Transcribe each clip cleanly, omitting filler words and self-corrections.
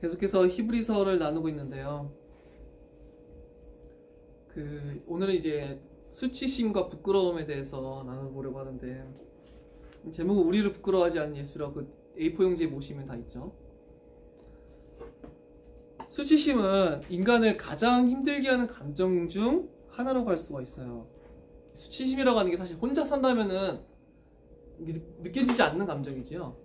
계속해서 히브리서를 나누고 있는데요. 오늘은 이제 수치심과 부끄러움에 대해서 나눠보려고 하는데, 제목은 우리를 부끄러워하지 않는 예수라고 A4 용지에 보시면 다 있죠. 수치심은 인간을 가장 힘들게 하는 감정 중 하나라고 할 수가 있어요. 수치심이라고 하는 게 사실 혼자 산다면은 느껴지지 않는 감정이지요.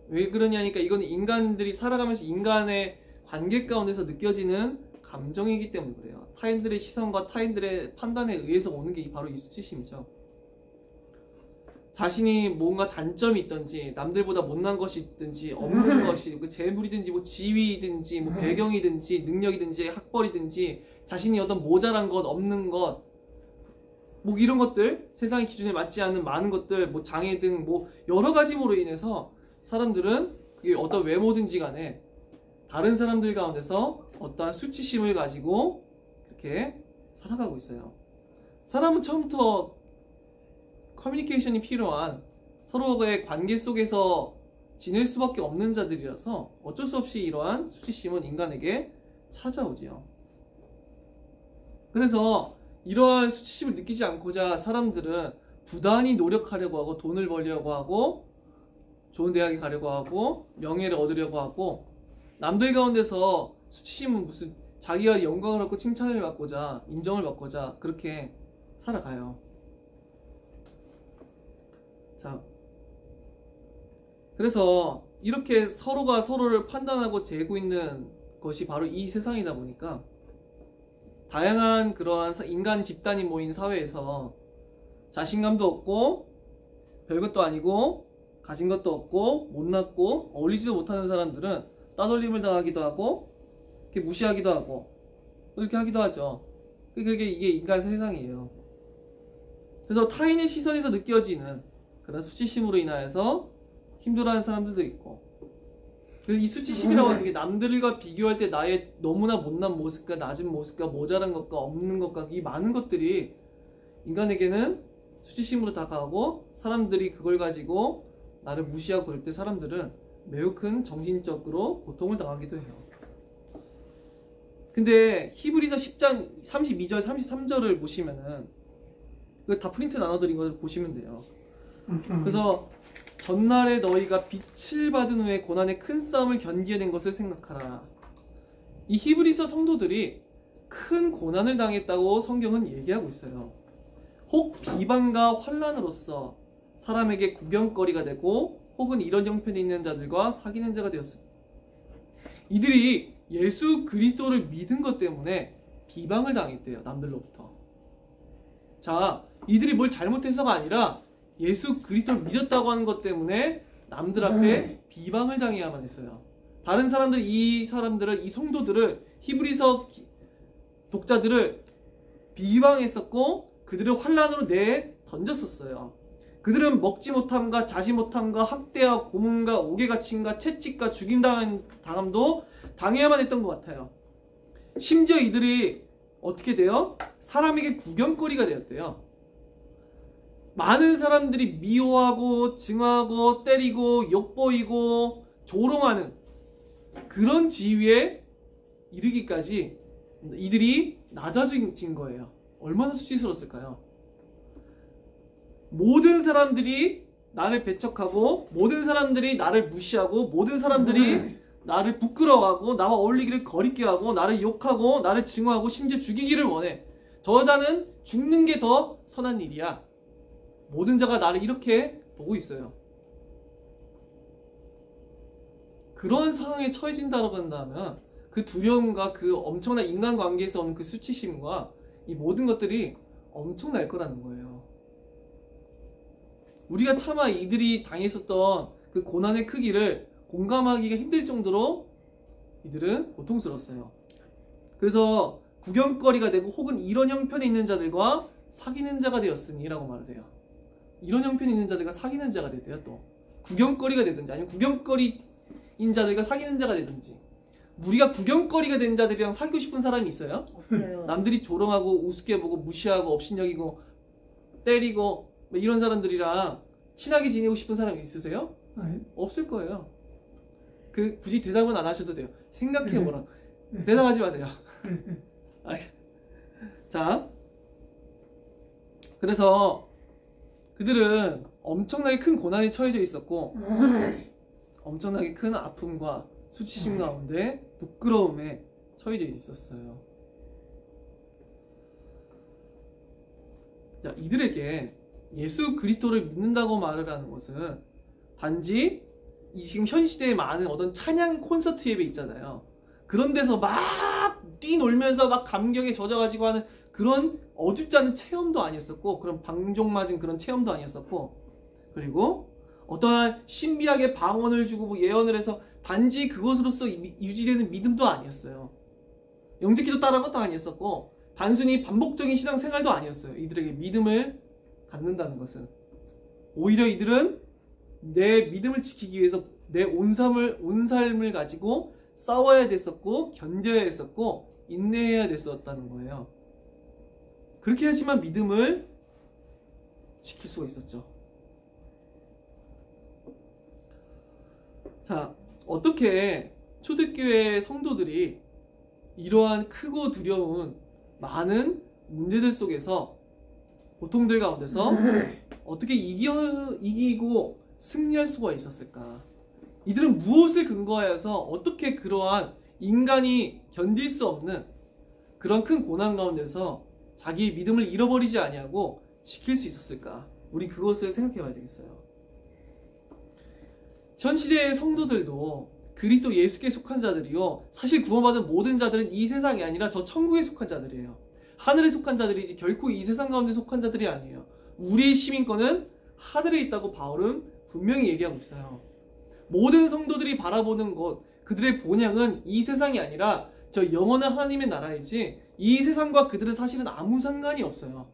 왜 그러냐니까 이건 인간들이 살아가면서 인간의 관계 가운데서 느껴지는 감정이기 때문에 그래요. 타인들의 시선과 타인들의 판단에 의해서 오는 게 바로 이 수치심이죠. 자신이 뭔가 단점이 있든지 남들보다 못난 것이 있든지 없는 것이 재물이든지 뭐 지위이든지 뭐 배경이든지 능력이든지 학벌이든지 자신이 어떤 모자란 것 없는 것 뭐 이런 것들 세상의 기준에 맞지 않는 많은 것들 뭐 장애 등 뭐 여러 가지로 인해서 사람들은 그게 어떤 외모든지 간에 다른 사람들 가운데서 어떠한 수치심을 가지고 이렇게 살아가고 있어요. 사람은 처음부터 커뮤니케이션이 필요한 서로의 관계 속에서 지낼 수밖에 없는 자들이라서 어쩔 수 없이 이러한 수치심은 인간에게 찾아오지요. 그래서 이러한 수치심을 느끼지 않고자 사람들은 부단히 노력하려고 하고 돈을 벌려고 하고 좋은 대학에 가려고 하고 명예를 얻으려고 하고 남들 가운데서 수치심은 무슨 자기가 영광을 얻고 칭찬을 받고자 인정을 받고자 그렇게 살아가요. 자, 그래서 이렇게 서로가 서로를 판단하고 재고 있는 것이 바로 이 세상이다 보니까 다양한 그러한 인간 집단이 모인 사회에서 자신감도 없고 별것도 아니고 가진 것도 없고 못났고 어울리지도 못하는 사람들은 따돌림을 당하기도 하고 이렇게 무시하기도 하고 이렇게 하기도 하죠. 이게 인간 세상이에요. 그래서 타인의 시선에서 느껴지는 그런 수치심으로 인하여서 힘들어하는 사람들도 있고, 그래서 이 수치심이라고 하는 게 남들과 비교할 때 나의 너무나 못난 모습과 낮은 모습과 모자란 것과 없는 것과 이 많은 것들이 인간에게는 수치심으로 다가오고 사람들이 그걸 가지고 나를 무시하고 그럴 때 사람들은 매우 큰 정신적으로 고통을 당하기도 해요. 근데 히브리서 10장 32절 33절을 보시면은 다 프린트 나눠드린 걸 보시면 돼요. 그래서 전날에 너희가 빛을 받은 후에 고난의 큰 싸움을 견디어낸 것을 생각하라. 이 히브리서 성도들이 큰 고난을 당했다고 성경은 얘기하고 있어요. 혹 비방과 환난으로서 사람에게 구경거리가 되고 혹은 이런 형편에 있는 자들과 사귀는 자가 되었습니다. 이들이 예수 그리스도를 믿은 것 때문에 비방을 당했대요. 남들로부터. 자, 이들이 뭘 잘못해서가 아니라 예수 그리스도를 믿었다고 하는 것 때문에 남들 앞에 비방을 당해야만 했어요. 다른 사람들, 이 성도들을, 히브리서 독자들을 비방했었고 그들을 환난으로 던졌었어요. 그들은 먹지 못함과 자지 못함과 학대와 고문과 옥에 갇힘과 채찍과 죽임당함도 당해야만 했던 것 같아요. 심지어 이들이 어떻게 돼요? 사람에게 구경거리가 되었대요. 많은 사람들이 미워하고 증오하고 때리고 욕보이고 조롱하는 그런 지위에 이르기까지 이들이 낮아진 거예요. 얼마나 수치스러웠을까요? 모든 사람들이 나를 배척하고 모든 사람들이 나를 무시하고 모든 사람들이 나를 부끄러워하고 나와 어울리기를 거리게 하고 나를 욕하고 나를 증오하고 심지어 죽이기를 원해. 저자는 죽는 게 더 선한 일이야. 모든 자가 나를 이렇게 보고 있어요. 그런 상황에 처해진다고 한다면 그 두려움과 그 엄청난 인간관계에서 오는 그 수치심과 이 모든 것들이 엄청날 거라는 거예요. 우리가 차마 이들이 당했었던 그 고난의 크기를 공감하기가 힘들 정도로 이들은 고통스러웠어요. 그래서 구경거리가 되고 혹은 이런 형편에 있는 자들과 사귀는 자가 되었으니 라고 말을 해요. 이런 형편에 있는 자들과 사귀는 자가 됐대요. 또 구경거리가 되든지 아니면 구경거리인 자들과 사귀는 자가 되든지. 우리가 구경거리가 된 자들이랑 사귀고 싶은 사람이 있어요? 없어요. 남들이 조롱하고 우습게 보고 무시하고 업신여기고 때리고 뭐 이런 사람들이랑 친하게 지내고 싶은 사람이 있으세요? 아니. 없을 거예요. 굳이 대답은 안 하셔도 돼요. 생각해보라. 대답하지 마세요. 자, 그래서 그들은 엄청나게 큰 고난에 처해져 있었고 엄청나게 큰 아픔과 수치심 가운데 부끄러움에 처해져 있었어요. 자, 이들에게 예수 그리스도를 믿는다고 말을 하는 것은 단지 이 지금 현 시대에 많은 어떤 찬양 콘서트 예배 있잖아요. 그런 데서 막 뛰놀면서 막 감격에 젖어가지고 하는 그런 어둡지 않은 체험도 아니었었고, 그런 방종맞은 그런 체험도 아니었었고, 그리고 어떠한 신비하게 방언을 주고 뭐 예언을 해서 단지 그것으로서 유지되는 믿음도 아니었어요. 영접기도 따르는 것도 아니었었고, 단순히 반복적인 신앙생활도 아니었어요. 이들에게 믿음을 갖는다는 것은 오히려 이들은 내 믿음을 지키기 위해서 내 온 삶을 가지고 싸워야 됐었고, 견뎌야 했었고, 인내해야 됐었다는 거예요. 그렇게 하지만 믿음을 지킬 수가 있었죠. 자, 어떻게 초대교회 성도들이 이러한 크고 두려운 많은 문제들 속에서, 고통들 가운데서 어떻게 이기고 승리할 수가 있었을까? 이들은 무엇을 근거하여서 어떻게 그러한 인간이 견딜 수 없는 그런 큰 고난 가운데서 자기의 믿음을 잃어버리지 아니하고 지킬 수 있었을까? 우리 그것을 생각해 봐야 되겠어요. 현 시대의 성도들도 그리스도 예수께 속한 자들이요, 사실 구원받은 모든 자들은 이 세상이 아니라 저 천국에 속한 자들이에요. 하늘에 속한 자들이지 결코 이 세상 가운데 속한 자들이 아니에요. 우리의 시민권은 하늘에 있다고 바울은 분명히 얘기하고 있어요. 모든 성도들이 바라보는 것, 그들의 본향은 이 세상이 아니라 저 영원한 하나님의 나라이지 이 세상과 그들은 사실은 아무 상관이 없어요.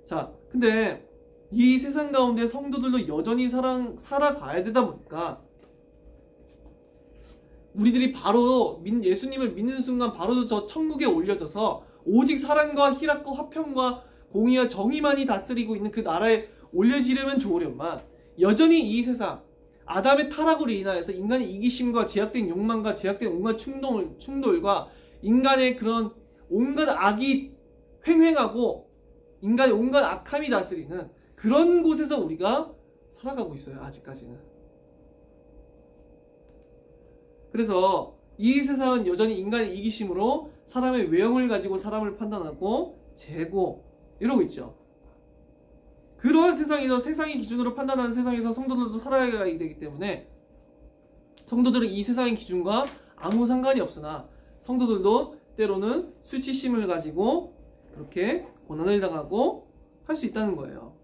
자, 근데 이 세상 가운데 성도들도 여전히 살아가야 되다 보니까 우리들이 바로 예수님을 믿는 순간 바로 저 천국에 올려져서 오직 사랑과 희락과 화평과 공의와 정의만이 다스리고 있는 그 나라에 올려지려면 좋으련만 여전히 이 세상 아담의 타락으로 인하여서 인간의 이기심과 제약된 욕망과 제약된 온갖 충돌과 인간의 그런 온갖 악이 횡행하고 인간의 온갖 악함이 다스리는 그런 곳에서 우리가 살아가고 있어요. 아직까지는. 그래서 이 세상은 여전히 인간의 이기심으로 사람의 외형을 가지고 사람을 판단하고 재고 이러고 있죠. 그러한 세상에서, 세상의 기준으로 판단하는 세상에서 성도들도 살아가야 되기 때문에 성도들은 이 세상의 기준과 아무 상관이 없으나 성도들도 때로는 수치심을 가지고 그렇게 고난을 당하고 할 수 있다는 거예요.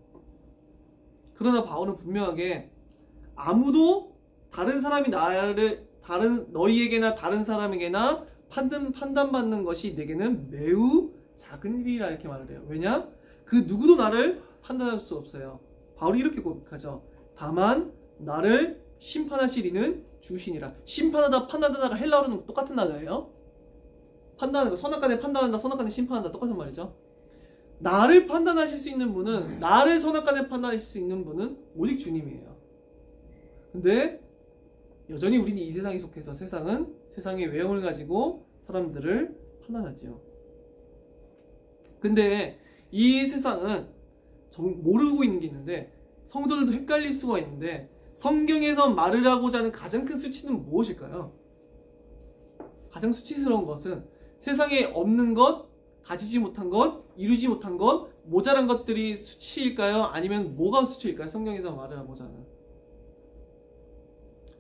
그러나 바울은 분명하게 아무도 다른 사람이 너희에게나 다른 사람에게나 판단받는 것이 내게는 매우 작은 일이라 이렇게 말을 해요. 왜냐? 그 누구도 나를 판단할 수 없어요. 바울이 이렇게 고백하죠. 다만 나를 심판하실 이는 주시니라. 심판하다 판단하다가 헬라어로는 똑같은 단어예요. 판단하는 거, 선악간에 판단한다, 선악간에 심판한다 똑같은 말이죠. 나를 판단하실 수 있는 분은, 나를 선악간에 판단하실 수 있는 분은 오직 주님이에요. 근데 여전히 우리는 이 세상에 속해서 세상은 세상의 외형을 가지고 사람들을 판단하지요. 근데 이 세상은 모르고 있는 게 있는데, 성도들도 헷갈릴 수가 있는데, 성경에서 말을 하고자 하는 가장 큰 수치는 무엇일까요? 가장 수치스러운 것은 세상에 없는 것, 가지지 못한 것, 이루지 못한 것, 모자란 것들이 수치일까요? 아니면 뭐가 수치일까요? 성경에서 말을 하고자 하는.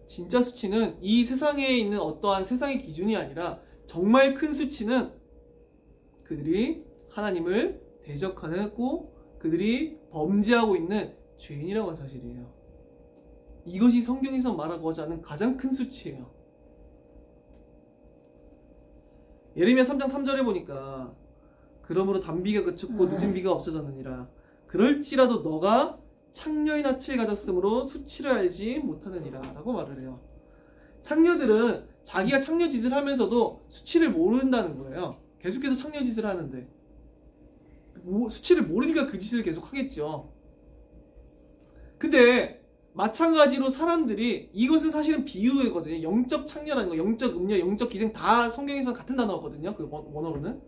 진짜 수치는 이 세상에 있는 어떠한 세상의 기준이 아니라 정말 큰 수치는 그들이 하나님을 대적하고 그들이 범죄하고 있는 죄인이라고 하는 사실이에요. 이것이 성경에서 말하고자 하는 가장 큰 수치예요. 예레미야 3장 3절에 보니까 그러므로 단비가 그쳤고 늦은 비가 없어졌느니라. 그럴지라도 너가 창녀의 낯을 가졌으므로 수치를 알지 못하느니라 라고 말을 해요. 창녀들은 자기가 창녀짓을 하면서도 수치를 모른다는 거예요. 계속해서 창녀짓을 하는데 수치를 모르니까 그 짓을 계속 하겠죠. 근데 마찬가지로 사람들이 이것은 사실은 비유거든요. 영적 창녀라는 거, 영적 음녀, 영적 기생 다 성경에서 같은 단어거든요. 그 원어로는.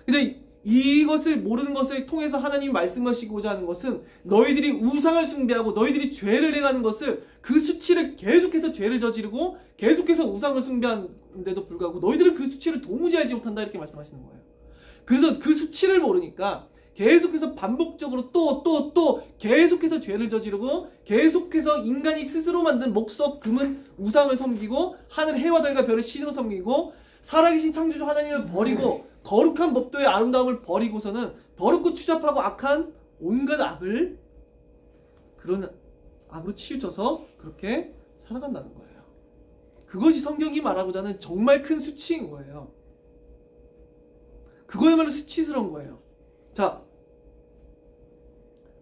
근데 이것을 모르는 것을 통해서 하나님이 말씀하시고자 하는 것은 너희들이 우상을 숭배하고 너희들이 죄를 행하는 것을 그 수치를 계속해서 죄를 저지르고 계속해서 우상을 숭배하는데도 불구하고 너희들은 그 수치를 도무지 알지 못한다 이렇게 말씀하시는 거예요. 그래서 그 수치를 모르니까 계속해서 반복적으로 또 계속해서 죄를 저지르고 계속해서 인간이 스스로 만든 목석, 금은 우상을 섬기고 하늘 해와 달과 별을 신으로 섬기고 살아계신 창조주 하나님을 버리고 거룩한 법도의 아름다움을 버리고서는 더럽고 추잡하고 악한 온갖 악을 그런 악으로 치우쳐서 그렇게 살아간다는 거예요. 그것이 성경이 말하고자 하는 정말 큰 수치인 거예요. 그거야말로 수치스러운 거예요. 자,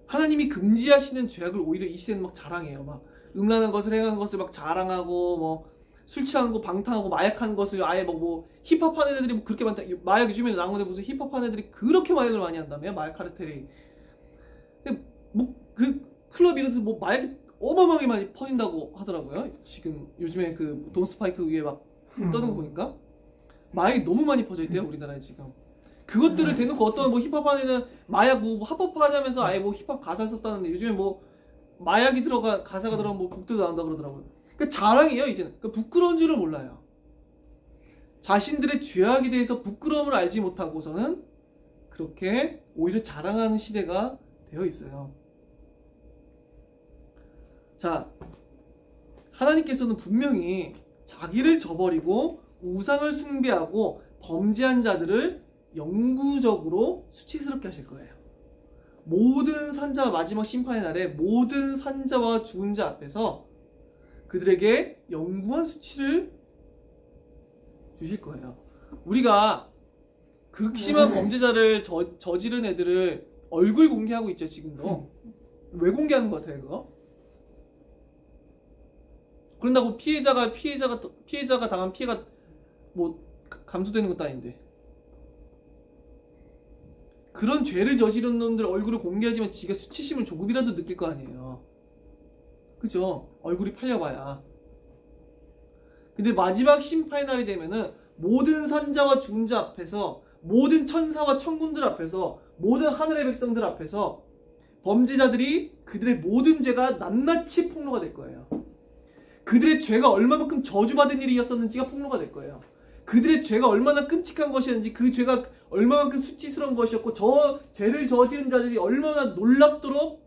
하나님이 금지하시는 죄악을 오히려 이 시대는 막 자랑해요. 막 음란한 것을 행하는 것을 막 자랑하고 뭐 술 취하는 거 방탕하고 마약하는 것을 아예 뭐 힙합하는 애들이 뭐 그렇게 많다. 마약 요즘에 나오는데 무슨 힙합하는 애들이 그렇게 마약을 많이 한다며? 마약 카르텔이. 뭐 그 클럽 이런 데서 뭐 마약이 어마어마하게 많이 퍼진다고 하더라고요. 지금 요즘에 그 돈 스파이크 위에 막 떠는 거 보니까 마약이 너무 많이 퍼져 있대요. 우리나라에 지금. 그것들을 대놓고 어떤 뭐 힙합하는 애는 마약 뭐 합법화하자면서 아예 뭐 힙합 가사를 썼다는데 요즘에 뭐 마약이 가사가 들어간 뭐 곡도 나온다 그러더라고요. 그러니까 자랑이에요 이제는. 그러니까 부끄러운 줄을 몰라요. 자신들의 죄악에 대해서 부끄러움을 알지 못하고서는 그렇게 오히려 자랑하는 시대가 되어 있어요. 자, 하나님께서는 분명히 자기를 저버리고 우상을 숭배하고 범죄한 자들을 영구적으로 수치스럽게 하실 거예요. 모든 산자와 마지막 심판의 날에 모든 산자와 죽은 자 앞에서 그들에게 영구한 수치를 주실 거예요. 우리가 극심한 범죄자를 저지른 애들을 얼굴 공개하고 있죠 지금도. 왜 공개하는 것 같아요 그거? 그런다고 피해자가 당한 피해가 뭐 감소되는 것도 아닌데. 그런 죄를 저지른 놈들 얼굴을 공개하지만 지가 수치심을 조금이라도 느낄 거 아니에요. 그죠? 얼굴이 팔려봐야. 근데 마지막 심판의 날이 되면은 모든 산자와 죽은 자 앞에서 모든 천사와 천군들 앞에서 모든 하늘의 백성들 앞에서 범죄자들이 그들의 모든 죄가 낱낱이 폭로가 될 거예요. 그들의 죄가 얼마만큼 저주받은 일이었었는지가 폭로가 될 거예요. 그들의 죄가 얼마나 끔찍한 것이었는지 그 죄가 얼마만큼 수치스러운 것이었고 저 죄를 저지른 자들이 얼마나 놀랍도록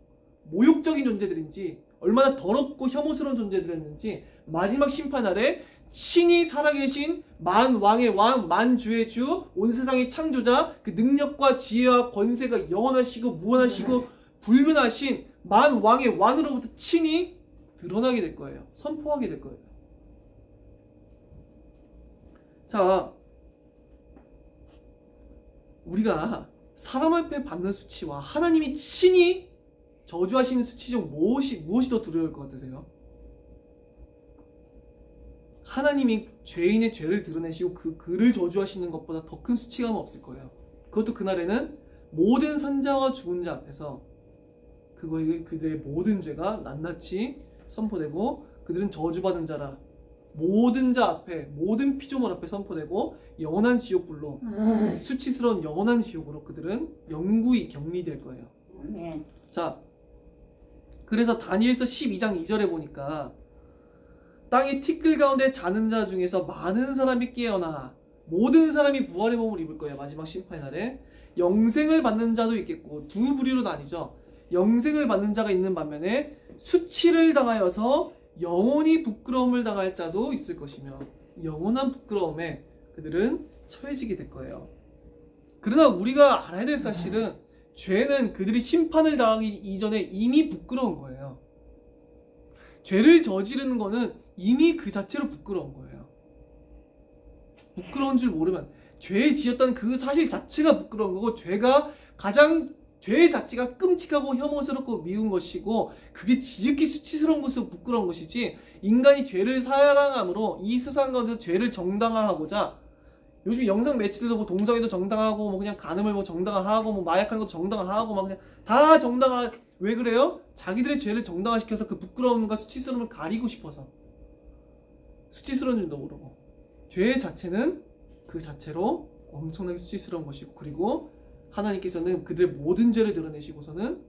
모욕적인 존재들인지 얼마나 더럽고 혐오스러운 존재들이었는지 마지막 심판날에 신이 살아계신 만왕의 왕, 만주의 주, 온 세상의 창조자 그 능력과 지혜와 권세가 영원하시고 무한하시고 불변하신 만왕의 왕으로부터 친히 드러나게 될 거예요. 선포하게 될 거예요. 자, 우리가 사람 앞에 받는 수치와 하나님이 친히 저주하시는 수치 중 무엇이 더 두려울 것 같으세요? 하나님이 죄인의 죄를 드러내시고 그를 저주하시는 것보다 더 큰 수치감은 없을 거예요. 그것도 그날에는 모든 산자와 죽은 자 앞에서 그들의 모든 죄가 낱낱이 선포되고 그들은 저주받은 자라 모든 자 앞에 모든 피조물 앞에 선포되고 영원한 지옥불로 수치스러운 영원한 지옥으로 그들은 영구히 격리될 거예요. 자, 그래서 다니엘서 12장 2절에 보니까 땅의 티끌 가운데 자는 자 중에서 많은 사람이 깨어나 모든 사람이 부활의 몸을 입을 거예요. 마지막 심판의 날에 영생을 받는 자도 있겠고 두 부류로 나뉘죠. 영생을 받는 자가 있는 반면에 수치를 당하여서 영원히 부끄러움을 당할 자도 있을 것이며 영원한 부끄러움에 그들은 처해지게 될 거예요. 그러나 우리가 알아야 될 사실은 죄는 그들이 심판을 당하기 이전에 이미 부끄러운 거예요. 죄를 저지르는 거는 이미 그 자체로 부끄러운 거예요. 부끄러운 줄 모르면 죄 지었다는 그 사실 자체가 부끄러운 거고 죄 자체가 끔찍하고 혐오스럽고 미운 것이고 그게 지극히 수치스러운 것으로 부끄러운 것이지 인간이 죄를 사랑함으로 이 세상 가운데서 죄를 정당화하고자 요즘 영상 매체들도 뭐 동성애도 정당하고 뭐 그냥 간음을 뭐 정당화하고 뭐 마약하는 것도 정당화하고 막 그냥 다 왜 그래요? 자기들의 죄를 정당화시켜서 그 부끄러움과 수치스러움을 가리고 싶어서. 수치스러운 줄도 모르고. 죄 자체는 그 자체로 엄청나게 수치스러운 것이고, 그리고 하나님께서는 그들의 모든 죄를 드러내시고서는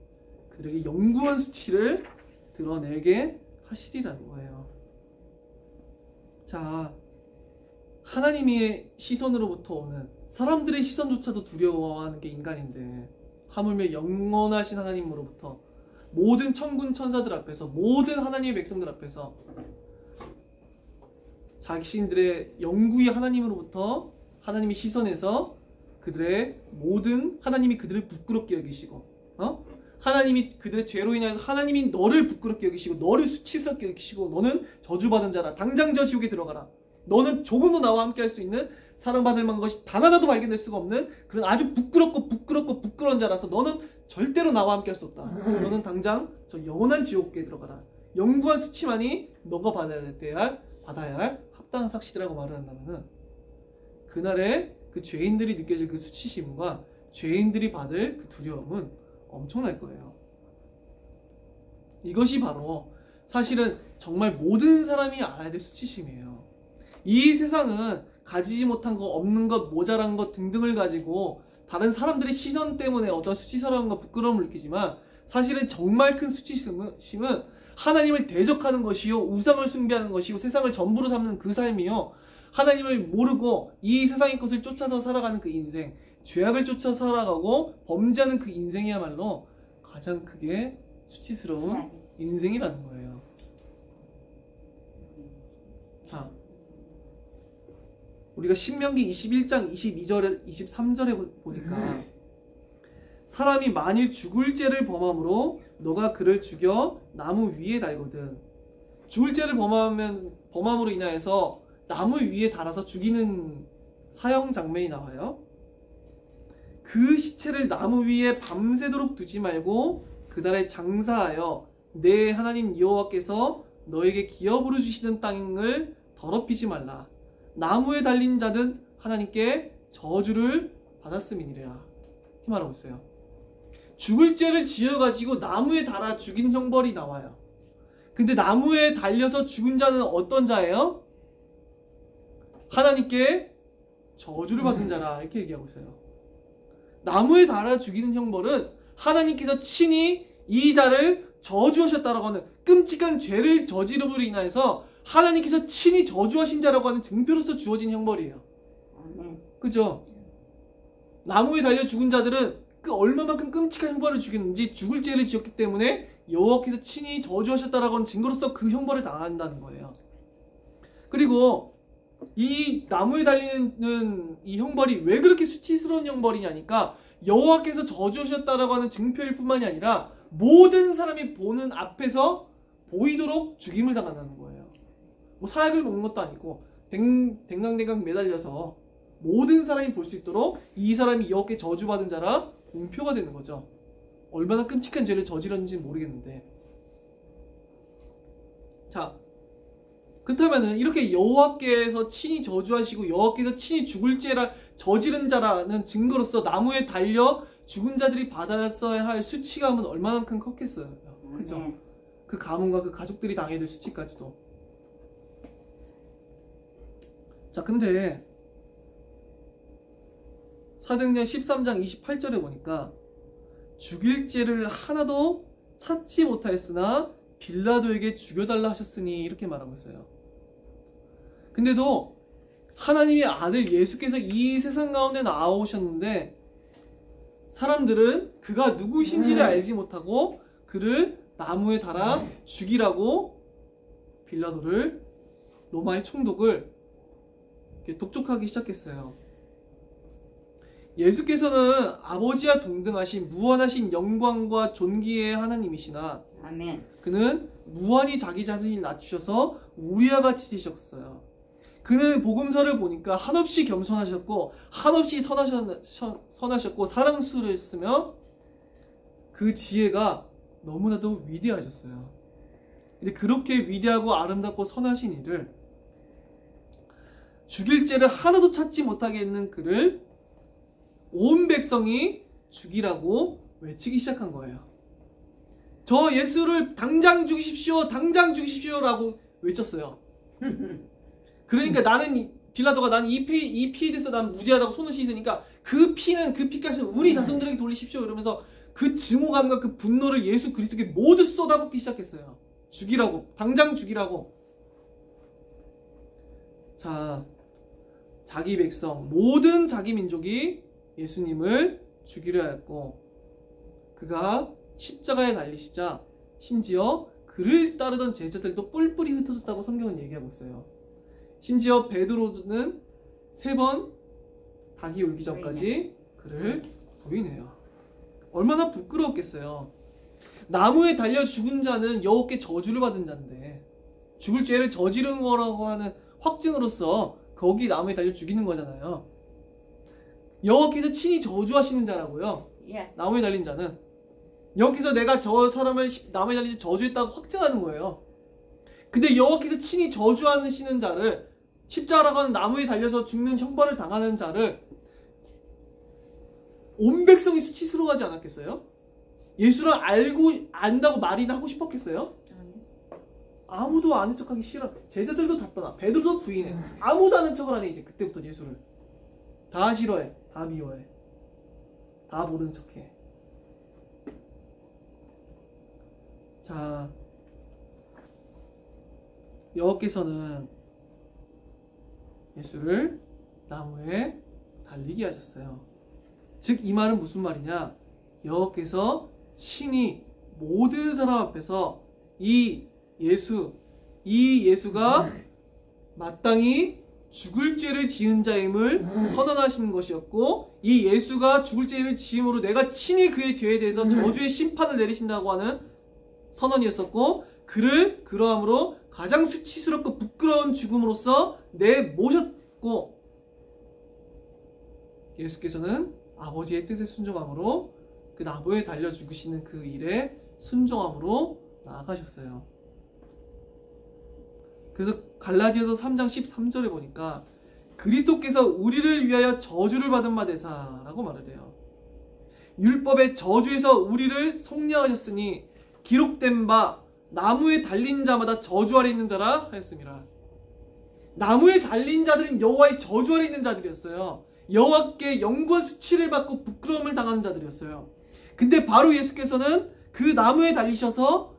그들에게 영구한 수치를 드러내게 하시리라는 거예요. 자, 하나님의 시선으로부터 오는, 사람들의 시선조차도 두려워하는 게 인간인데 하물며 영원하신 하나님으로부터, 모든 천군 천사들 앞에서, 모든 하나님의 백성들 앞에서 자신들의 영구의 하나님으로부터 하나님의 시선에서 그들의 모든, 하나님이 그들을 부끄럽게 여기시고, 하나님이 그들의 죄로 인하여서 하나님이 너를 부끄럽게 여기시고 너를 수치스럽게 여기시고 너는 저주받은 자라, 당장 저 지옥에 들어가라, 너는 조금도 나와 함께 할 수 있는 사랑받을 만한 것이 단 하나도 발견될 수가 없는 그런 아주 부끄러운 자라서 너는 절대로 나와 함께 할 수 없다. 너는 당장 저 영원한 지옥에 들어가라. 영구한 수치만이 너가 받아야 할 합당한 삭시라고 말을 한다면은, 그날에 그 죄인들이 느껴질 그 수치심과 죄인들이 받을 그 두려움은 엄청날 거예요. 이것이 바로 사실은 정말 모든 사람이 알아야 될 수치심이에요. 이 세상은 가지지 못한 것, 없는 것, 모자란 것 등등을 가지고 다른 사람들의 시선 때문에 어떤 수치스러움과 부끄러움을 느끼지만, 사실은 정말 큰 수치심은 하나님을 대적하는 것이요, 우상을 숭배하는 것이요, 세상을 전부로 삼는 그 삶이요, 하나님을 모르고 이 세상의 것을 쫓아서 살아가는 그 인생, 죄악을 쫓아 살아가고 범죄하는 그 인생이야말로 가장 크게 수치스러운 인생이라는 거예요. 자, 우리가 신명기 21장 22절 23절에 보니까, 사람이 만일 죽을 죄를 범함으로 너가 그를 죽여 나무 위에 달거든. 죽을 죄를 범함으로 인하여서 나무 위에 달아서 죽이는 사형 장면이 나와요. 그 시체를 나무 위에 밤새도록 두지 말고 그달에 장사하여 내 하나님 여호와께서 너에게 기업으로 주시는 땅을 더럽히지 말라. 나무에 달린 자는 하나님께 저주를 받았음이니라. 이렇게 말하고 있어요. 죽을 죄를 지어가지고 나무에 달아 죽이는 형벌이 나와요. 근데 나무에 달려서 죽은 자는 어떤 자예요? 하나님께 저주를 받은 자라, 이렇게 얘기하고 있어요. 나무에 달아 죽이는 형벌은 하나님께서 친히 이 자를 저주하셨다라고 하는, 끔찍한 죄를 저지름으로 인하여서 하나님께서 친히 저주하신 자라고 하는 증표로서 주어진 형벌이에요. 그죠? 나무에 달려 죽은 자들은 그 얼마만큼 끔찍한 형벌을 주겠는지, 죽을 죄를 지었기 때문에 여호와께서 친히 저주하셨다라고 하는 증거로서 그 형벌을 당한다는 거예요. 그리고 이 나무에 달리는 이 형벌이 왜 그렇게 수치스러운 형벌이냐니까, 여호와께서 저주하셨다라고 하는 증표일 뿐만이 아니라 모든 사람이 보는 앞에서 보이도록 죽임을 당한다는 거예요. 뭐 사약을 먹는 것도 아니고 댕강댕강 매달려서 모든 사람이 볼 수 있도록 이 사람이 여호와께 저주받은 자라 공표가 되는 거죠. 얼마나 끔찍한 죄를 저질렀는지 모르겠는데. 자, 그렇다면은 이렇게 여호와께서 친히 저주하시고 여호와께서 친히 죽을 죄를 저지른 자라는 증거로서 나무에 달려 죽은 자들이 받았어야 할 수치감은 얼마만큼 컸겠어요. 그죠? 그 가문과 그 가족들이 당해야 될 수치까지도. 자, 근데 사도행전 13장 28절에 보니까 죽일 죄를 하나도 찾지 못하였으나 빌라도에게 죽여달라 하셨으니, 이렇게 말하고 있어요. 근데도 하나님의 아들 예수께서 이 세상 가운데 나오셨는데 사람들은 그가 누구신지를 알지 못하고 그를 나무에 달아 죽이라고 빌라도를, 로마의 총독을 독촉하기 시작했어요. 예수께서는 아버지와 동등하신 무한하신 영광과 존귀의 하나님이시나, 아멘. 그는 무한히 자기 자신을 낮추셔서 우리와 같이 되셨어요. 그는 복음서를 보니까 한없이 겸손하셨고 한없이 선하셨고 사랑스러우셨으며 그 지혜가 너무나도 위대하셨어요. 근데 그렇게 위대하고 아름답고 선하신 이를, 죽일 죄를 하나도 찾지 못하게 했는 그를 온 백성이 죽이라고 외치기 시작한 거예요. 저 예수를 당장 죽이십시오, 당장 죽이십시오라고 외쳤어요. 그러니까 빌라도가 나는 이 피에 대해서 난 무죄하다고 손을 씻으니까 그 피는 그 피값을 우리 자손들에게 돌리십시오 이러면서 그 증오감과 그 분노를 예수 그리스도께 모두 쏟아붓기 시작했어요. 죽이라고, 당장 죽이라고. 자, 자기 백성, 모든 자기 민족이 예수님을 죽이려 했고, 그가 십자가에 달리시자 심지어 그를 따르던 제자들도 뿔뿔이 흩어졌다고 성경은 얘기하고 있어요. 심지어 베드로는 3번 닭이 울기 전까지 그를 부인해요. 얼마나 부끄러웠겠어요. 나무에 달려 죽은 자는 여호와께 저주를 받은 자인데, 죽을 죄를 저지른 거라고 하는 확증으로서 거기 나무에 달려 죽이는 거잖아요. 여호와께서 친히 저주하시는 자라고요. 나무에 달린 자는. 여기서 내가 저 사람을 나무에 달리지 저주했다고 확증하는 거예요. 근데 여호와께서 친히 저주하시는 자를, 십자가라고 하는 나무에 달려서 죽는 형벌을 당하는 자를 온 백성이 수치스러워하지 않았겠어요? 예수를 안다고 말이나 하고 싶었겠어요? 아무도 아는 척하기 싫어. 제자들도 다 떠나. 베드로도 부인해. 아무도 아는 척을 하네. 이제 그때부터 예수를 다 싫어해, 다 미워해, 다 모르는 척해. 자, 여호와께서는 예수를 나무에 달리게 하셨어요. 즉 이 말은 무슨 말이냐? 여호와께서 친히 모든 사람 앞에서 이 예수가 마땅히 죽을 죄를 지은 자임을 선언하시는 것이었고, 이 예수가 죽을 죄를 지음으로 내가 친히 그의 죄에 대해서 저주의 심판을 내리신다고 하는 선언이었었고, 그를 그러함으로 가장 수치스럽고 부끄러운 죽음으로써 내모셨고, 예수께서는 아버지의 뜻에 순종함으로 그 나무에 달려 죽으시는 그 일에 순종함으로 나아가셨어요. 그래서 갈라디아서 3장 13절에 보니까 그리스도께서 우리를 위하여 저주를 받은 바 되사라고 말을 해요. 율법의 저주에서 우리를 속량하셨으니 기록된 바 나무에 달린 자마다 저주 아래 있는 자라 하였습니다. 나무에 달린 자들은 여호와의 저주 아래 있는 자들이었어요. 여호와께 영구한 수치를 받고 부끄러움을 당하는 자들이었어요. 근데 바로 예수께서는 그 나무에 달리셔서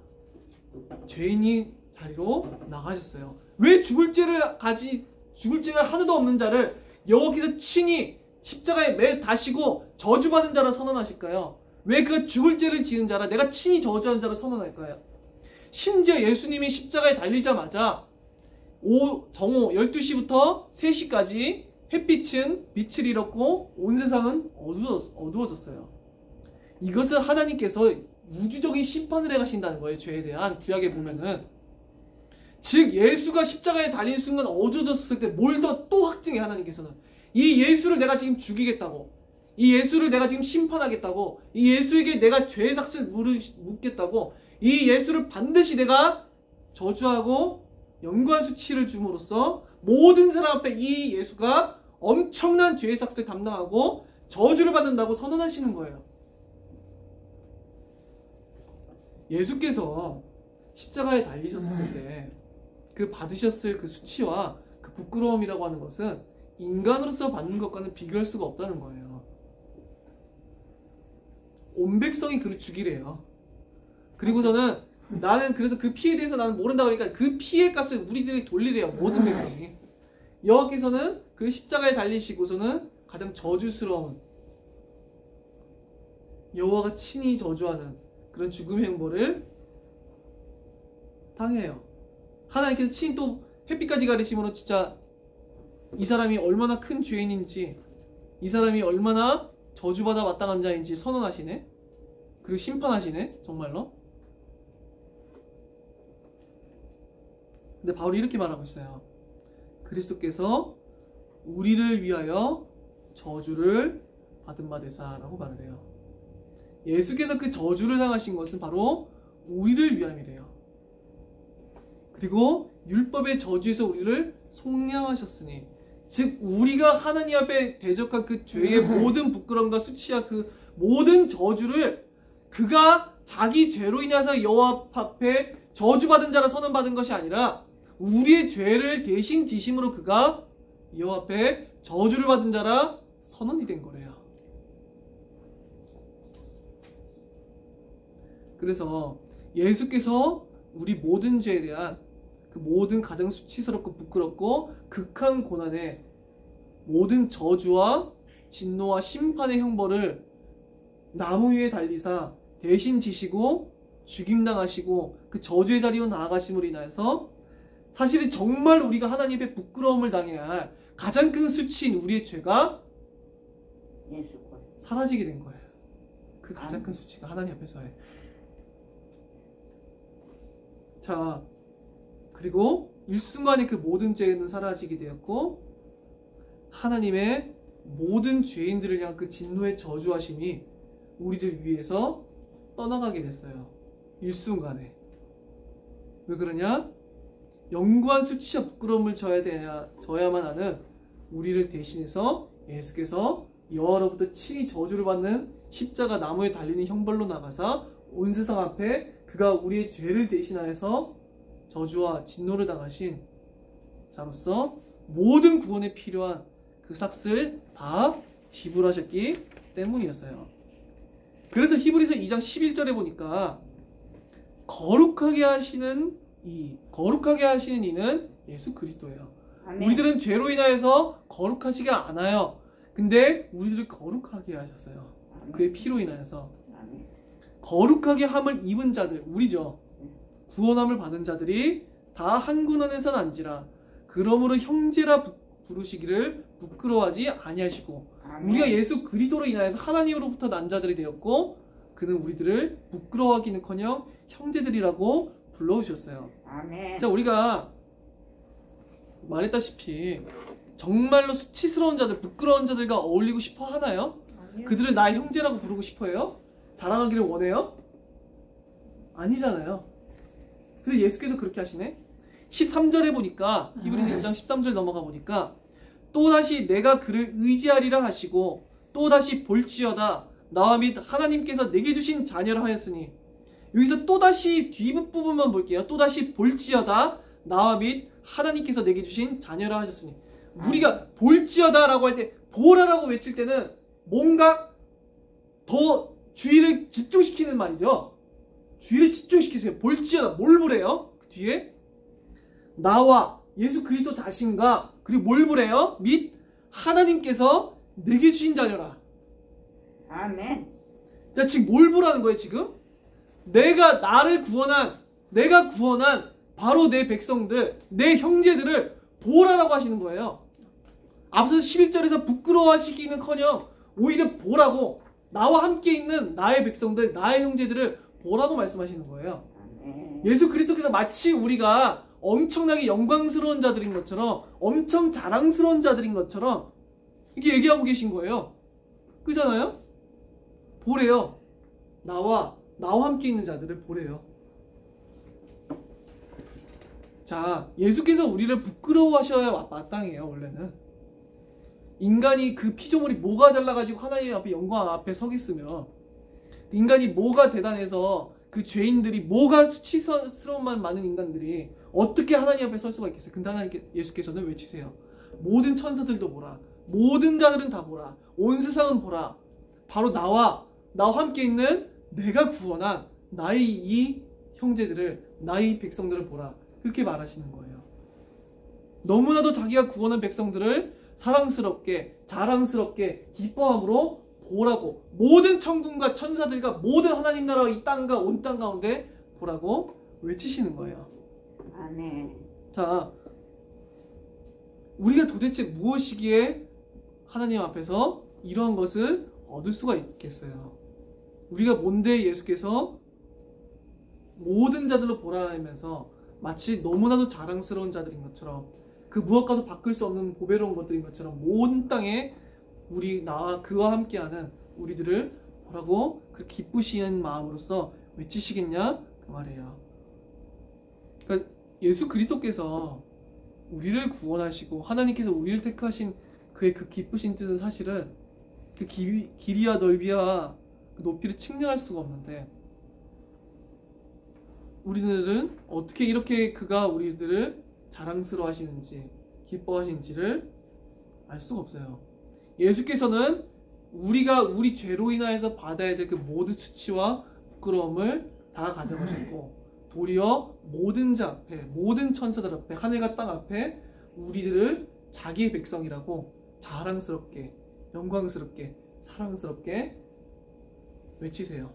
죄인이 자리로 나가셨어요. 왜 죽을 죄가 하나도 없는 자를 여호와께서 친히 십자가에 매 다시고 저주받은 자라 선언하실까요? 왜 그 죽을 죄를 지은 자라 내가 친히 저주한 자를 선언할까요? 심지어 예수님이 십자가에 달리자마자 정오 12시부터 3시까지 햇빛은 빛을 잃었고 온 세상은 어두워졌어요. 이것은 하나님께서 우주적인 심판을 해가신다는 거예요. 죄에 대한 구약에 보면은. 즉 예수가 십자가에 달린 순간 어두워졌을 때 뭘 더 또 확증해. 하나님께서는 이 예수를 내가 지금 죽이겠다고, 이 예수를 내가 지금 심판하겠다고, 이 예수에게 내가 죄의 삭슬 묻겠다고, 이 예수를 반드시 내가 저주하고 영구한 수치를 줌으로써 모든 사람 앞에 이 예수가 엄청난 죄의 삭슬을 담당하고 저주를 받는다고 선언하시는 거예요. 예수께서 십자가에 달리셨을 때 그 받으셨을 그 수치와 그 부끄러움이라고 하는 것은 인간으로서 받는 것과는 비교할 수가 없다는 거예요. 온 백성이 그를 죽이래요. 그리고서는 나는 그래서 그 피에 대해서 나는 모른다고 하니까 그 피의 값을 우리들에게 돌리래요. 모든 백성이. 여호와께서는 그 십자가에 달리시고서는 가장 저주스러운, 여호와가 친히 저주하는 그런 죽음의 형벌을 당해요. 하나님께서 친히 또 햇빛까지 가리심으로 진짜 이 사람이 얼마나 큰 죄인인지, 이 사람이 얼마나 저주받아 마땅한 자인지 선언하시네. 그리고 심판하시네. 정말로. 근데 바울이 이렇게 말하고 있어요. 그리스도께서 우리를 위하여 저주를 받은 바 되사라고 말을 해요. 예수께서 그 저주를 당하신 것은 바로 우리를 위함이래요. 그리고 율법의 저주에서 우리를 속량하셨으니, 즉 우리가 하나님 앞에 대적한 그 죄의 모든 부끄러움과 수치와 그 모든 저주를 그가 자기 죄로 인해서 여호와 앞에 저주받은 자라 선언받은 것이 아니라 우리의 죄를 대신 지심으로 그가 여호와 앞에 저주를 받은 자라 선언이 된 거래요. 그래서 예수께서 우리 모든 죄에 대한 그 모든 가장 수치스럽고 부끄럽고 극한 고난의 모든 저주와 진노와 심판의 형벌을 나무 위에 달리사 대신 지시고 죽임당하시고 그 저주의 자리로 나아가심으로 인하여서 사실은 정말 우리가 하나님 앞에 부끄러움을 당해야 할 가장 큰 수치인 우리의 죄가 사라지게 된 거예요. 그 가장 큰 수치가 하나님 앞에서의. 자, 그리고 일순간에 그 모든 죄는 사라지게 되었고 하나님의 모든 죄인들을 향한 그 진노의 저주하심이 우리들 위해서 떠나가게 됐어요. 일순간에. 왜 그러냐? 영구한 수치와 부끄러움을 져야만 하는 우리를 대신해서 예수께서 여호와로부터 친히 저주를 받는 십자가 나무에 달리는 형벌로 나가사 온 세상 앞에 그가 우리의 죄를 대신하여서 저주와 진노를 당하신 자로서 모든 구원에 필요한 그 삭을 다 지불하셨기 때문이었어요. 그래서 히브리서 2장 11절에 보니까 거룩하게 하시는 이는 예수 그리스도예요. 아멘. 우리들은 죄로 인하여서 거룩하지가 않아요. 근데 우리들을 거룩하게 하셨어요. 아멘. 그의 피로 인하여서. 아멘. 거룩하게 함을 입은 자들, 우리죠. 구원함을 받은 자들이 다 한 군 안에서 난지라. 그러므로 형제라 부르시기를 부끄러워하지 아니하시고. 아멘. 우리가 예수 그리스도로 인하여서 하나님으로부터 난 자들이 되었고 그는 우리들을 부끄러워하기는커녕 형제들이라고 불러주셨어요. 아멘. 자, 우리가 말했다시피 정말로 수치스러운 자들, 부끄러운 자들과 어울리고 싶어 하나요? 아니요. 그들을 나의 형제라고 부르고 싶어요? 자랑하기를 원해요? 아니잖아요. 그래서 예수께서 그렇게 하시네. 13절에 보니까 히브리서 1장 13절 넘어가 보니까 또다시 내가 그를 의지하리라 하시고 또다시 볼지어다 나와 및 하나님께서 내게 주신 자녀라 하였으니, 여기서 또다시 뒷부분만 볼게요. 또다시 볼지어다 나와 및 하나님께서 내게 주신 자녀라 하셨으니, 우리가 볼지어다 라고 할 때 보라라고 외칠 때는 뭔가 더 주의를 집중시키는 말이죠. 주의를 집중시키세요. 볼지어다, 뭘 보래요? 그 뒤에 나와 예수 그리스도 자신과 그리고 뭘 보래요? 및 하나님께서 내게 주신 자녀라. 아멘. 자, 지금 뭘 보라는 거예요? 지금 내가 구원한 바로 내 백성들, 내 형제들을 보라라고 하시는 거예요. 앞서 11절에서 부끄러워하시기는커녕 오히려 보라고, 나와 함께 있는 나의 백성들, 나의 형제들을 보라고 말씀하시는 거예요. 예수 그리스도께서 마치 우리가 엄청나게 영광스러운 자들인 것처럼, 엄청 자랑스러운 자들인 것처럼 이렇게 얘기하고 계신 거예요. 그잖아요? 보래요. 나와 함께 있는 자들을 보래요. 자, 예수께서 우리를 부끄러워하셔야 마땅해요. 원래는 인간이 그 피조물이 뭐가 잘나가지고 하나님 앞에 영광 앞에 서겠으며, 인간이 뭐가 대단해서 그 죄인들이 뭐가 수치스러움만 많은 인간들이 어떻게 하나님 앞에 설 수가 있겠어요? 근데 하나님께, 예수께서는 외치세요. 모든 천사들도 보라, 모든 자들은 다 보라, 온 세상은 보라. 바로 나와 함께 있는 내가 구원한 나의 이 형제들을, 나의 백성들을 보라. 그렇게 말하시는 거예요. 너무나도 자기가 구원한 백성들을 사랑스럽게, 자랑스럽게, 기뻐함으로 보라고, 모든 천군과 천사들과 모든 하나님 나라와 이 땅과 온 땅 가운데 보라고 외치시는 거예요. 아멘. 자, 우리가 도대체 무엇이기에 하나님 앞에서 이러한 것을 얻을 수가 있겠어요? 우리가 뭔데 예수께서 모든 자들로 보라 하면서 마치 너무나도 자랑스러운 자들인 것처럼, 그 무엇과도 바꿀 수 없는 보배로운 것들인 것처럼 모든 땅에 나와 그와 함께하는 우리들을 보라고 그 기쁘시는 마음으로써 외치시겠냐? 그 말이에요. 그러니까 예수 그리스도께서 우리를 구원하시고 하나님께서 우리를 택하신 그의 그 기쁘신 뜻은 사실은 그 길이와 넓이와 그 높이를 측량할 수가 없는데, 우리들은 어떻게 이렇게 그가 우리들을 자랑스러워 하시는지 기뻐하시는지를 알 수가 없어요. 예수께서는 우리가 우리 죄로 인하여서 받아야 될 그 모든 수치와 부끄러움을 다 가져가셨고 도리어 모든 자 앞에 모든 천사들 앞에 하늘과 땅 앞에 우리들을 자기의 백성이라고 자랑스럽게 영광스럽게 사랑스럽게 외치세요.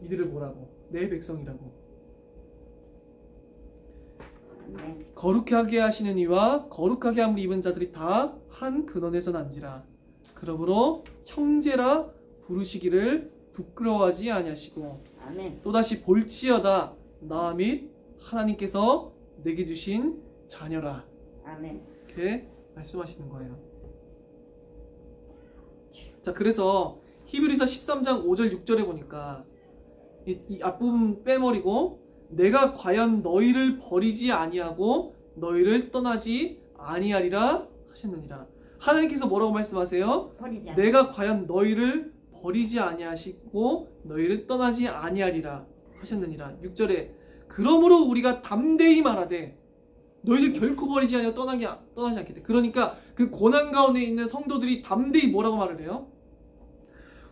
이들을 뭐라고? 내 백성이라고. 아멘. 거룩하게 하시는 이와 거룩하게 함을 입은 자들이 다 한 근원에서 난지라. 그러므로 형제라 부르시기를 부끄러워하지 아니하시고 아멘. 또다시 볼지어다 나 및 하나님께서 내게 주신 자녀라. 아멘. 이렇게 말씀하시는 거예요. 자, 그래서 히브리서 13장 5절 6절에 보니까 이 앞부분 빼버리고 내가 과연 너희를 버리지 아니하고 너희를 떠나지 아니하리라 하셨느니라. 하나님께서 뭐라고 말씀하세요? 버리지 않아. 내가 과연 너희를 버리지 아니하시고 너희를 떠나지 아니하리라 하셨느니라. 6절에 그러므로 우리가 담대히 말하되 너희를 결코 버리지 아니하고 떠나지 않겠다. 그러니까 그 고난 가운데 있는 성도들이 담대히 뭐라고 말을 해요?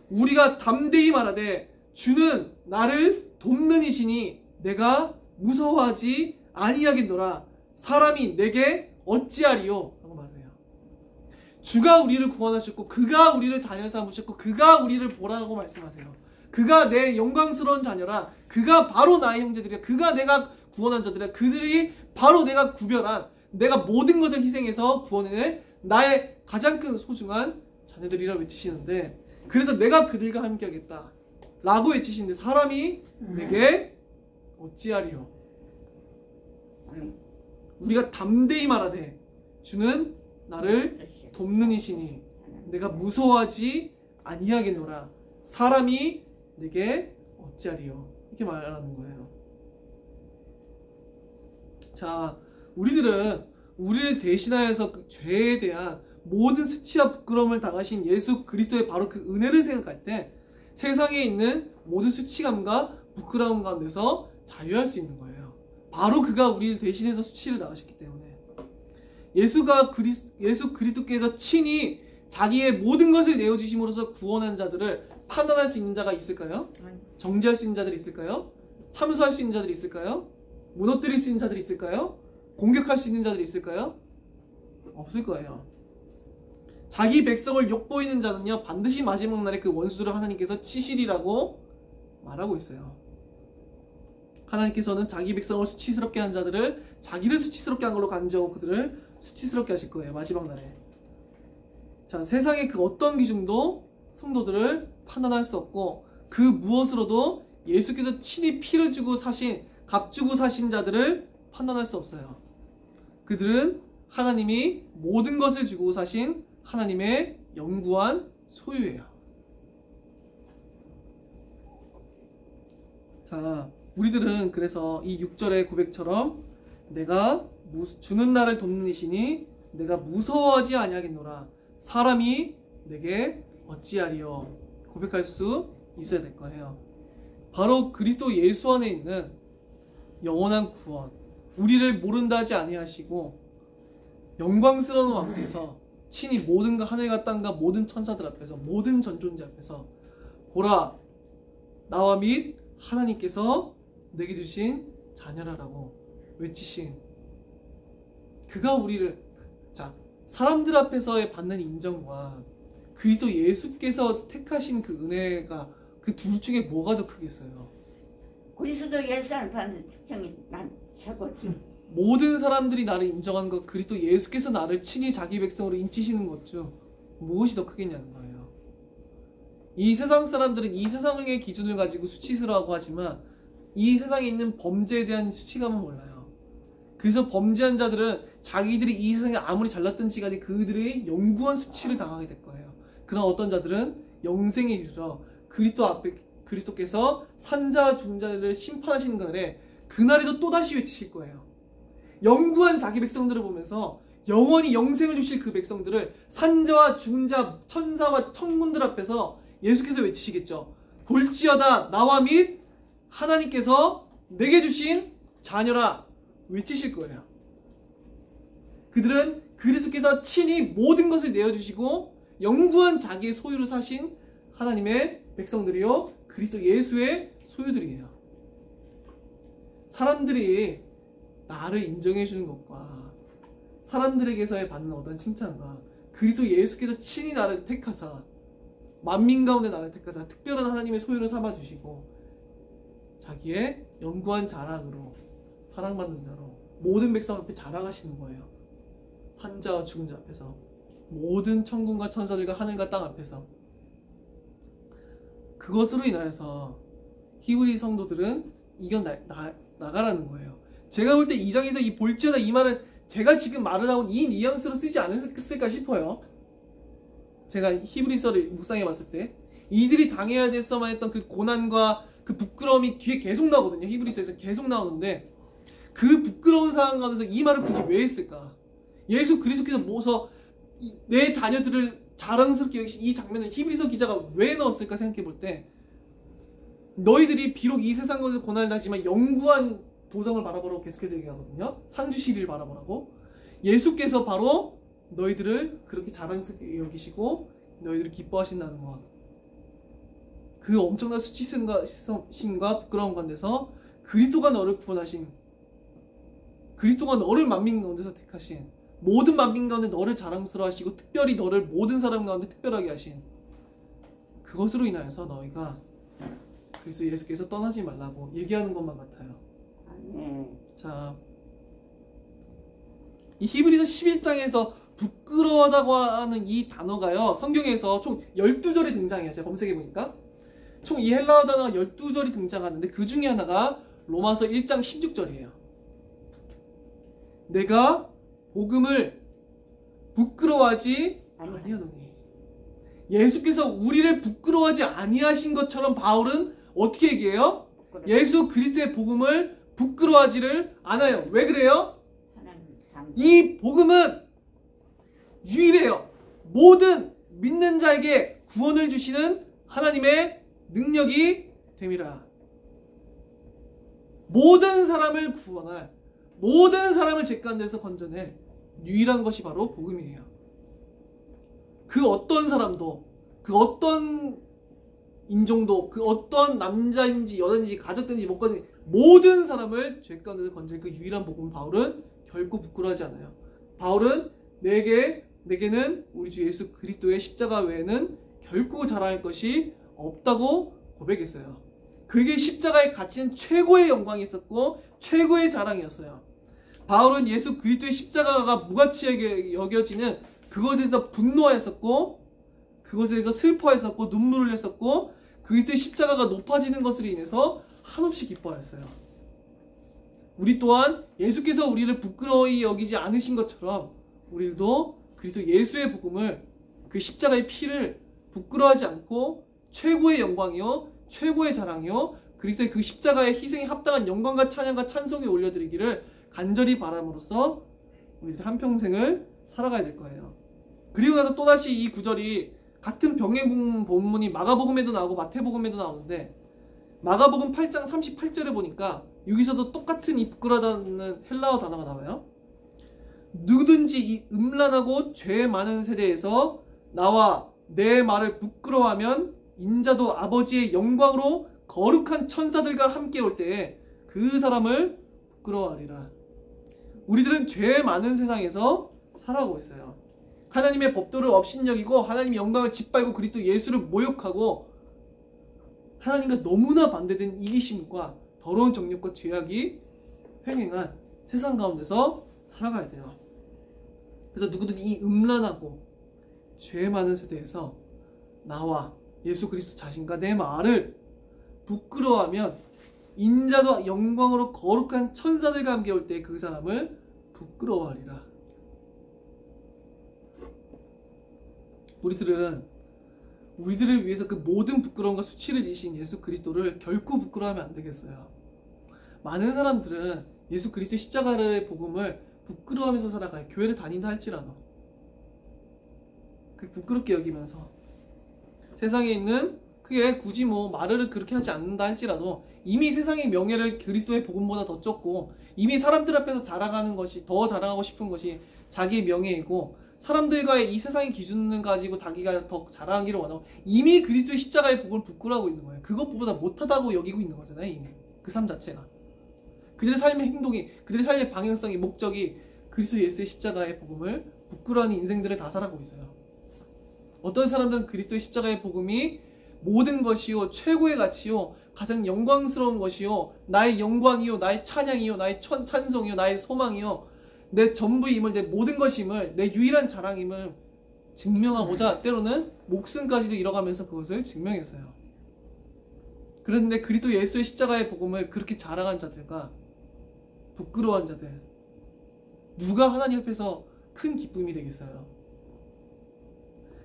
우리가 담대히 말하되 주는 나를 돕는 이시니 내가 무서워하지 아니하겠노라. 사람이 내게 어찌하리요? 라고 말을 해요. 주가 우리를 구원하셨고 그가 우리를 자녀 삼으셨고 그가 우리를 보라고 말씀하세요. 그가 내 영광스러운 자녀라. 그가 바로 나의 형제들이야. 그가 내가 구원한 자들이야. 그들이 바로 내가 구별한 내가 모든 것을 희생해서 구원해낼 나의 가장 큰 소중한 자녀들이라 외치시는데 그래서 내가 그들과 함께 하겠다 라고 외치시는데 사람이 내게 어찌하리요? 아멘. 우리가 담대히 말하되 주는 나를 돕는 이시니 내가 무서워하지 아니하겠노라. 사람이 내게 어찌하리요? 이렇게 말하는 거예요. 자, 우리들은 우리를 대신하여서 그 죄에 대한 모든 수치와 부끄러움을 당하신 예수 그리스도의 바로 그 은혜를 생각할 때 세상에 있는 모든 수치감과 부끄러움 가운데서 자유할 수 있는 거예요. 바로 그가 우리를 대신해서 수치를 당하셨기 때문에 예수 그리스도께서 친히 자기의 모든 것을 내어주심으로써 구원한 자들을 판단할 수 있는 자가 있을까요? 정죄할 수 있는 자들이 있을까요? 참수할 수 있는 자들이 있을까요? 무너뜨릴 수 있는 자들이 있을까요? 공격할 수 있는 자들이 있을까요? 없을 거예요. 자기 백성을 욕보이는 자는요 반드시 마지막 날에 그 원수를 하나님께서 치시리라고 말하고 있어요. 하나님께서는 자기 백성을 수치스럽게 한 자들을 자기를 수치스럽게 한 걸로 간주하고 그들을 수치스럽게 하실 거예요. 마지막 날에. 자, 세상의 그 어떤 기준도 성도들을 판단할 수 없고 그 무엇으로도 예수께서 친히 피를 주고 사신 값 주고 사신 자들을 판단할 수 없어요. 그들은 하나님이 모든 것을 주고 사신 하나님의 영구한 소유예요. 자, 우리들은 그래서 이 6절의 고백처럼 내가 주는 나를 돕는 이시니 내가 무서워하지 아니하겠노라. 사람이 내게 어찌하리요? 고백할 수 있어야 될 거예요. 바로 그리스도 예수 안에 있는 영원한 구원, 우리를 모른다 하지 아니하시고 영광스러운 왕께서 친히 모든 하늘과 땅과 모든 천사들 앞에서 모든 전존재 앞에서 보라 나와 및 하나님께서 내게 주신 자녀라라고 외치신 그가 우리를 자 사람들 앞에서의 받는 인정과 그리스도 예수께서 택하신 그 은혜가 그 둘 중에 뭐가 더 크겠어요? 그리스도 예수 안에 받는 특징이 난 최고지. 모든 사람들이 나를 인정하는 것 그리스도 예수께서 나를 친히 자기 백성으로 인치시는 것 중 무엇이 더 크겠냐는 거예요. 이 세상 사람들은 이 세상의 기준을 가지고 수치스러워하고 하지만 이 세상에 있는 범죄에 대한 수치감은 몰라요. 그래서 범죄한 자들은 자기들이 이 세상에 아무리 잘났든지 간에 그들의 영구한 수치를 당하게 될 거예요. 그러나 어떤 자들은 영생에 이르러 그리스도 앞에 그리스도께서 산자와 중자를 심판하시는 날에 그날에도 또다시 외치실 거예요. 영구한 자기 백성들을 보면서 영원히 영생을 주실 그 백성들을 산자와 중자, 천사와 천군들 앞에서 예수께서 외치시겠죠. 볼지어다 나와 및 하나님께서 내게 주신 자녀라 외치실 거예요. 그들은 그리스도께서 친히 모든 것을 내어주시고 영구한 자기의 소유로 사신 하나님의 백성들이요 그리스도 예수의 소유들이에요. 사람들이 나를 인정해 주는 것과 사람들에게서의 받는 어떤 칭찬과 그리스도 예수께서 친히 나를 택하사 만민 가운데 나를 택하사 특별한 하나님의 소유를 삼아주시고 자기의 영구한 자랑으로 사랑받는 자로 모든 백성 앞에 자랑하시는 거예요. 산자와 죽은 자 앞에서 모든 천군과 천사들과 하늘과 땅 앞에서 그것으로 인하여서 히브리 성도들은 이겨나가라는 거예요. 제가 볼 때 2장에서 이 볼지어다 이 말은 제가 지금 말을 하고 이 뉘앙스로 쓰지 않았을까 싶어요. 제가 히브리서를 묵상해 봤을 때 이들이 당해야 됐어만 했던 그 고난과 그 부끄러움이 뒤에 계속 나오거든요. 히브리서에서 계속 나오는데 그 부끄러운 상황 가운데서 이 말을 굳이 왜 했을까? 예수 그리스도께서 모서 내 자녀들을 자랑스럽게 여기신 이 장면을 히브리서 기자가 왜 넣었을까 생각해 볼 때 너희들이 비록 이 세상 가운데서 고난을 당하지만 영구한 도성을 바라보라고 계속해서 얘기하거든요. 상주시리를 바라보라고. 예수께서 바로 너희들을 그렇게 자랑스럽게 여기시고 너희들을 기뻐하신다는 것. 그 엄청난 수치심과 부끄러운 가운데서 그리스도가 너를 구원하신, 그리스도가 너를 만민 가운데서 택하신, 모든 만민 가운데 너를 자랑스러워하시고 특별히 너를 모든 사람 가운데 특별하게 하신 그것으로 인하여서 너희가 그리스도 예수께서 떠나지 말라고 얘기하는 것만 같아요. 자, 이 히브리서 11장에서 부끄러워하다고 하는 이 단어가요, 성경에서 총 12절이 등장해요. 제가 검색해보니까 총 이 헬라어 단어가 12절이 등장하는데 그 중에 하나가 로마서 1장 16절이에요. 내가 복음을 부끄러워하지 아니하노니. 예수께서 우리를 부끄러워하지 아니하신 것처럼 바울은 어떻게 얘기해요? 예수 그리스도의 복음을 부끄러워하지를 않아요. 왜 그래요? 이 복음은 유일해요. 모든 믿는 자에게 구원을 주시는 하나님의 능력이 됨이라. 모든 사람을 구원할, 모든 사람을 죄 가운데서 건져낼 유일한 것이 바로 복음이에요. 그 어떤 사람도, 그 어떤 인종도, 그 어떤 남자인지 여자인지 가졌든지 못 가졌든지 모든 사람을 죄 가운데서 건질 그 유일한 복음 바울은 결코 부끄러워하지 않아요. 바울은 내게는 우리 주 예수 그리스도의 십자가 외에는 결코 자랑할 것이 없다고 고백했어요. 그게 십자가에 갇힌 최고의 영광이 있었고 최고의 자랑이었어요. 바울은 예수 그리스도의 십자가가 무가치하게 여겨지는 그것에서 분노하였었고 그것에 대해서 슬퍼했었고 눈물을 흘렸었고 그리스도의 십자가가 높아지는 것으로 인해서 한없이 기뻐하였어요. 우리 또한 예수께서 우리를 부끄러워히 여기지 않으신 것처럼 우리도 그리스도 예수의 복음을, 그 십자가의 피를 부끄러워하지 않고 최고의 영광이요 최고의 자랑이요 그리스도의 그 십자가의 희생에 합당한 영광과 찬양과 찬송에 올려드리기를 간절히 바람으로써 우리들 한평생을 살아가야 될 거예요. 그리고 나서 또다시 이 구절이 같은 병행 본문이 마가복음에도 나오고 마태복음에도 나오는데 마가복음 8장 38절에 보니까 여기서도 똑같은 이 부끄러워하다는 헬라어 단어가 나와요. 누구든지 이 음란하고 죄 많은 세대에서 나와 내 말을 부끄러워하면 인자도 아버지의 영광으로 거룩한 천사들과 함께 올 때에 그 사람을 부끄러워하리라. 우리들은 죄 많은 세상에서 살아가고 있어요. 하나님의 법도를 업신여기고 하나님의 영광을 짓밟고 그리스도 예수를 모욕하고 하나님과 너무나 반대된 이기심과 더러운 정욕과 죄악이 횡행한 세상 가운데서 살아가야 돼요. 그래서 누구든지 이 음란하고 죄 많은 세대에서 나와 예수 그리스도 자신과 내 말을 부끄러워하면 인자도 영광으로 거룩한 천사들과 함께 올 때 그 사람을 부끄러워하리라. 우리들을 위해서 그 모든 부끄러움과 수치를 지신 예수 그리스도를 결코 부끄러워하면 안 되겠어요. 많은 사람들은 예수 그리스도의 십자가의 복음을 부끄러워하면서 살아가요. 교회를 다닌다 할지라도 그 부끄럽게 여기면서 세상에 있는 그게 굳이 뭐 말을 그렇게 하지 않는다 할지라도 이미 세상의 명예를 그리스도의 복음보다 더 쫓고 이미 사람들 앞에서 자랑하는 것이 더 자랑하고 싶은 것이 자기의 명예이고 사람들과의 이 세상의 기준을 가지고 자기가 더 자랑하기를 원하고 이미 그리스도의 십자가의 복음을 부끄러워하고 있는 거예요. 그것보다 못하다고 여기고 있는 거잖아요. 이미 그 삶 자체가 그들의 삶의 행동이 그들의 삶의 방향성이 목적이 그리스도 예수의 십자가의 복음을 부끄러워하는 인생들을 다 살아가고 있어요. 어떤 사람들은 그리스도의 십자가의 복음이 모든 것이요 최고의 가치요 가장 영광스러운 것이요 나의 영광이요 나의 찬양이요 나의 찬송이요 나의 소망이요 내 전부임을 내 모든 것임을 내 유일한 자랑임을 증명하고자 때로는 목숨까지도 잃어가면서 그것을 증명했어요. 그런데 그리스도 예수의 십자가의 복음을 그렇게 자랑한 자들과 부끄러워한 자들 누가 하나님 앞에서 큰 기쁨이 되겠어요?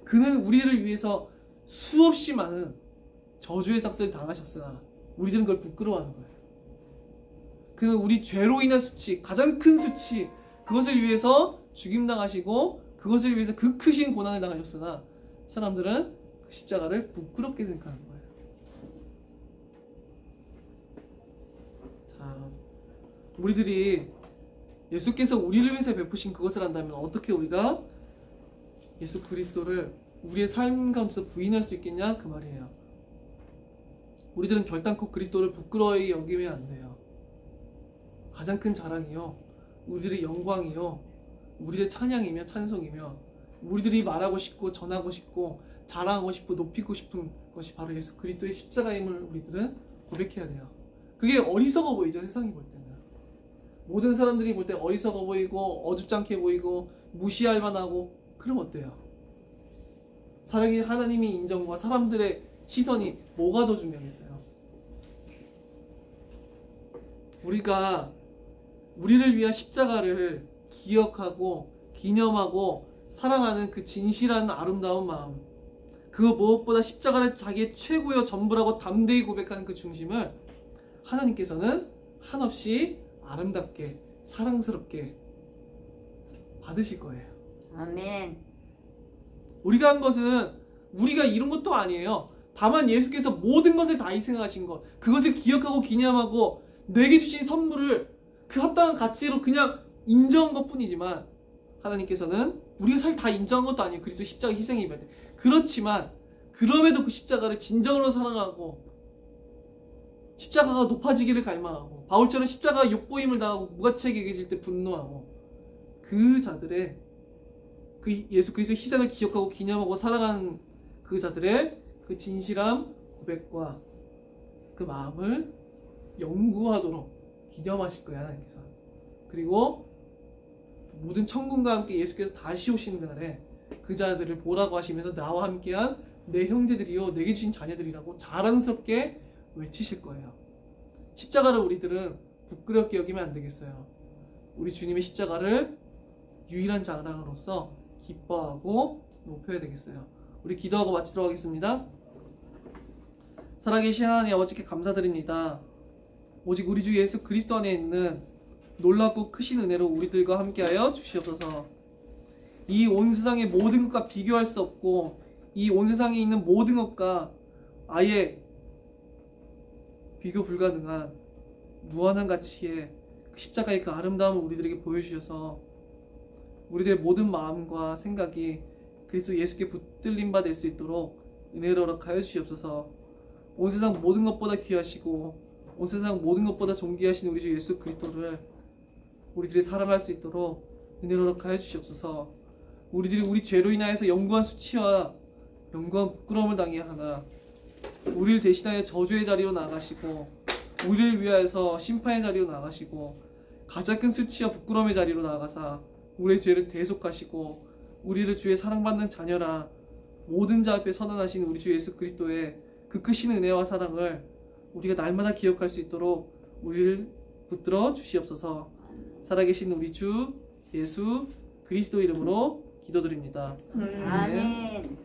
그는 우리를 위해서 수없이 많은 저주의 삭슬을 당하셨으나 우리들은 그걸 부끄러워하는 거예요. 그는 우리 죄로 인한 수치, 가장 큰 수치 그것을 위해서 죽임당하시고 그것을 위해서 그 크신 고난을 당하셨으나 사람들은 그 십자가를 부끄럽게 생각하는 거예요. 자, 우리들이 예수께서 우리를 위해서 베푸신 그것을 안다면 어떻게 우리가 예수 그리스도를 우리의 삶 가운데서 부인할 수 있겠냐? 그 말이에요. 우리들은 결단코 그리스도를 부끄러워히 여기면 안 돼요. 가장 큰 자랑이요 우리들의 영광이요 우리의 찬양이며 찬송이며 우리들이 말하고 싶고 전하고 싶고 자랑하고 싶고 높이고 싶은 것이 바로 예수 그리스도의 십자가임을 우리들은 고백해야 돼요. 그게 어리석어 보이죠. 세상이 볼 때는 모든 사람들이 볼 때 어리석어 보이고 어줍잖게 보이고 무시할 만하고 그럼 어때요? 사랑의 하나님의 인정과 사람들의 시선이 뭐가 더 중요하겠어요? 우리가 우리를 위한 십자가를 기억하고 기념하고 사랑하는 그 진실한 아름다운 마음 그거 무엇보다 십자가를 자기의 최고의 전부라고 담대히 고백하는 그 중심을 하나님께서는 한없이 아름답게 사랑스럽게 받으실 거예요. 아멘. 우리가 한 것은 우리가 이룬 것도 아니에요. 다만 예수께서 모든 것을 다 희생하신 것 그것을 기억하고 기념하고 내게 주신 선물을 그 합당한 가치로 그냥 인정한 것 뿐이지만 하나님께서는 우리가 사실 다 인정한 것도 아니에요. 그리스도 십자가 희생이 임할 때. 그렇지만 그럼에도 그 십자가를 진정으로 사랑하고 십자가가 높아지기를 갈망하고 바울처럼 십자가가 욕보임을 당하고 무가치하게 여겨질 때 분노하고 그 자들의 그 예수 그리스도의 희생을 기억하고 기념하고 살아가는 그 자들의 그 진실한 고백과 그 마음을 영구하도록 기념하실 거예요. 하나님께서. 그리고 모든 천군과 함께 예수께서 다시 오시는 그날에 그 자들을 보라고 하시면서 나와 함께한 내 형제들이요 내게 주신 자녀들이라고 자랑스럽게 외치실 거예요. 십자가를 우리들은 부끄럽게 여기면 안 되겠어요. 우리 주님의 십자가를 유일한 자랑으로서 기뻐하고 높여야 되겠어요. 우리 기도하고 마치도록 하겠습니다. 살아계신 하나님 아버지께 감사드립니다. 오직 우리 주 예수 그리스도 안에 있는 놀랍고 크신 은혜로 우리들과 함께하여 주시옵소서. 이 온 세상의 모든 것과 비교할 수 없고 이 온 세상에 있는 모든 것과 아예 비교 불가능한 무한한 가치의 십자가의 그 아름다움을 우리들에게 보여주셔서 우리들의 모든 마음과 생각이 그리스도 예수께 붙들림 바 될 수 있도록 은혜를 허락하여 주시옵소서. 온 세상 모든 것보다 귀하시고 온 세상 모든 것보다 존귀하신 우리 주 예수 그리스도를 우리들이 사랑할 수 있도록 은혜를 허락하여 주시옵소서. 우리들이 우리 죄로 인하여서 영구한 수치와 영구한 부끄러움을 당해야 하나 우리를 대신하여 저주의 자리로 나가시고 우리를 위하여서 심판의 자리로 나가시고 가장 큰 수치와 부끄러움의 자리로 나가사 우리의 죄를 대속하시고 우리를 주의 사랑받는 자녀라 모든 자 앞에 선언하신 우리 주 예수 그리스도의 그 크신 은혜와 사랑을 우리가 날마다 기억할 수 있도록 우리를 붙들어 주시옵소서. 살아계신 우리 주 예수 그리스도 이름으로 기도드립니다. 아멘.